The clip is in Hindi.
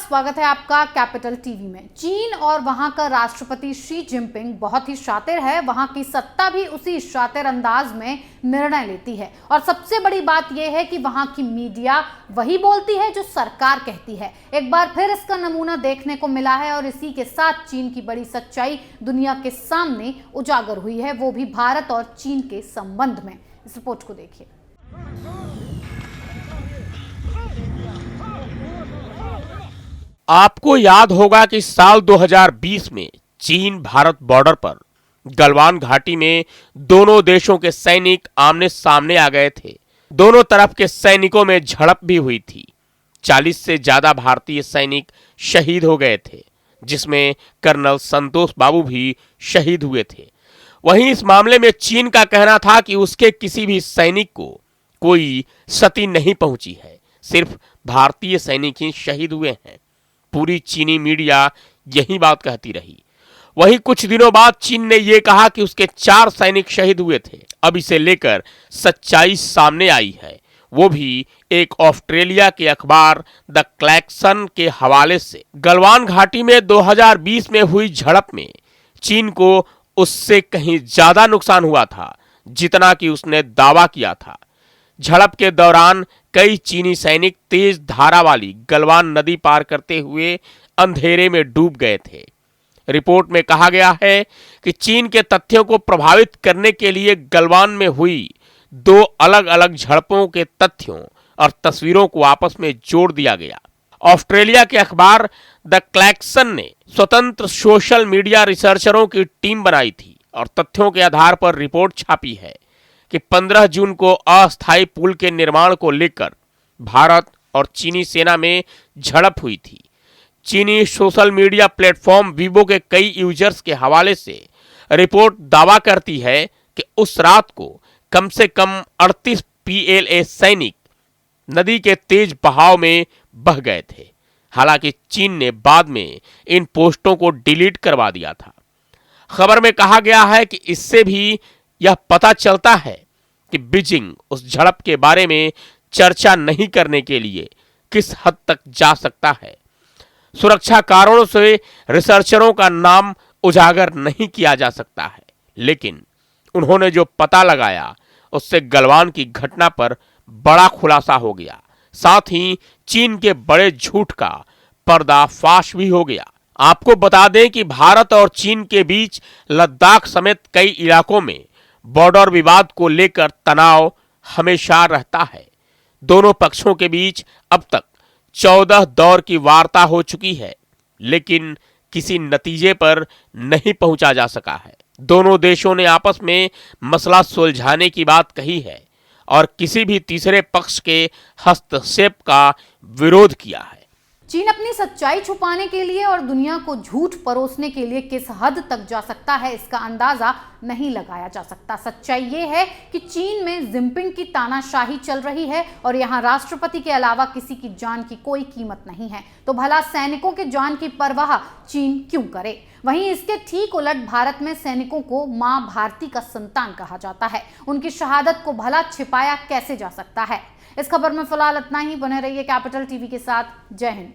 स्वागत है आपका कैपिटल टीवी में। चीन और वहां का राष्ट्रपति शी जिनपिंग बहुत ही शातिर है। वहां की सत्ता भी उसी शातिर अंदाज में निर्णय लेती है और सबसे बड़ी बात यह है कि वहां की मीडिया वही बोलती है जो सरकार कहती है। एक बार फिर इसका नमूना देखने को मिला है और इसी के साथ चीन की बड़ी सच्चाई दुनिया के सामने उजागर हुई है, वो भी भारत और चीन के संबंध में। इस रिपोर्ट को देखिए। आपको याद होगा कि साल 2020 में चीन भारत बॉर्डर पर गलवान घाटी में दोनों देशों के सैनिक आमने सामने आ गए थे। दोनों तरफ के सैनिकों में झड़प भी हुई थी। 40 से ज्यादा भारतीय सैनिक शहीद हो गए थे, जिसमें कर्नल संतोष बाबू भी शहीद हुए थे। वहीं इस मामले में चीन का कहना था कि उसके किसी भी सैनिक को कोई क्षति नहीं पहुंची है, सिर्फ भारतीय सैनिक ही शहीद हुए हैं। पूरी चीनी मीडिया यही बात कहती रही। वहीं कुछ दिनों बाद चीन ने यह कहा कि उसके 4 सैनिक शहीद हुए थे। अब इसे लेकर सच्चाई सामने आई है, वो भी एक ऑस्ट्रेलिया के अखबार द क्लैक्सन के हवाले से। गलवान घाटी में 2020 में हुई झड़प में चीन को उससे कहीं ज्यादा नुकसान हुआ था जितना कि उसने दावा किया था। झड़प के दौरान कई चीनी सैनिक तेज धारा वाली गलवान नदी पार करते हुए अंधेरे में डूब गए थे। रिपोर्ट में कहा गया है कि चीन के तथ्यों को प्रभावित करने के लिए गलवान में हुई 2 अलग अलग झड़पों के तथ्यों और तस्वीरों को आपस में जोड़ दिया गया। ऑस्ट्रेलिया के अखबार द क्लैक्सन ने स्वतंत्र सोशल मीडिया रिसर्चरों की टीम बनाई थी और तथ्यों के आधार पर रिपोर्ट छापी है कि 15 जून को अस्थायी पुल के निर्माण को लेकर भारत और चीनी सेना में झड़प हुई थी। चीनी सोशल मीडिया प्लेटफॉर्म वीबो के कई यूजर्स के हवाले से रिपोर्ट दावा करती है कि उस रात को कम से कम 38 PLA सैनिक नदी के तेज बहाव में बह गए थे। हालांकि चीन ने बाद में इन पोस्टों को डिलीट करवा दिया था। खबर में कहा गया है कि इससे भी यह पता चलता है कि बीजिंग उस झड़प के बारे में चर्चा नहीं करने के लिए किस हद तक जा सकता है। सुरक्षा कारणों से रिसर्चरों का नाम उजागर नहीं किया जा सकता है, लेकिन उन्होंने जो पता लगाया उससे गलवान की घटना पर बड़ा खुलासा हो गया। साथ ही चीन के बड़े झूठ का पर्दाफाश भी हो गया। आपको बता दें कि भारत और चीन के बीच लद्दाख समेत कई इलाकों में बॉर्डर विवाद को लेकर तनाव हमेशा रहता है। दोनों पक्षों के बीच अब तक 14 दौर की वार्ता हो चुकी है, लेकिन किसी नतीजे पर नहीं पहुंचा जा सका है। दोनों देशों ने आपस में मसला सुलझाने की बात कही है और किसी भी तीसरे पक्ष के हस्तक्षेप का विरोध किया है। चीन अपनी सच्चाई छुपाने के लिए और दुनिया को झूठ परोसने के लिए किस हद तक जा सकता है, इसका अंदाजा नहीं लगाया जा सकता। सच्चाई ये है कि चीन में जिनपिंग की तानाशाही चल रही है और यहाँ राष्ट्रपति के अलावा किसी की जान की कोई कीमत नहीं है। तो भला सैनिकों के जान की परवाह चीन क्यों करे? वहीं इसके ठीक उलट भारत में सैनिकों को मां भारती का संतान कहा जाता है। उनकी शहादत को भला छिपाया कैसे जा सकता है? इस खबर में फिलहाल इतना ही। बने रहिए कैपिटल टीवी के साथ। जय हिंद।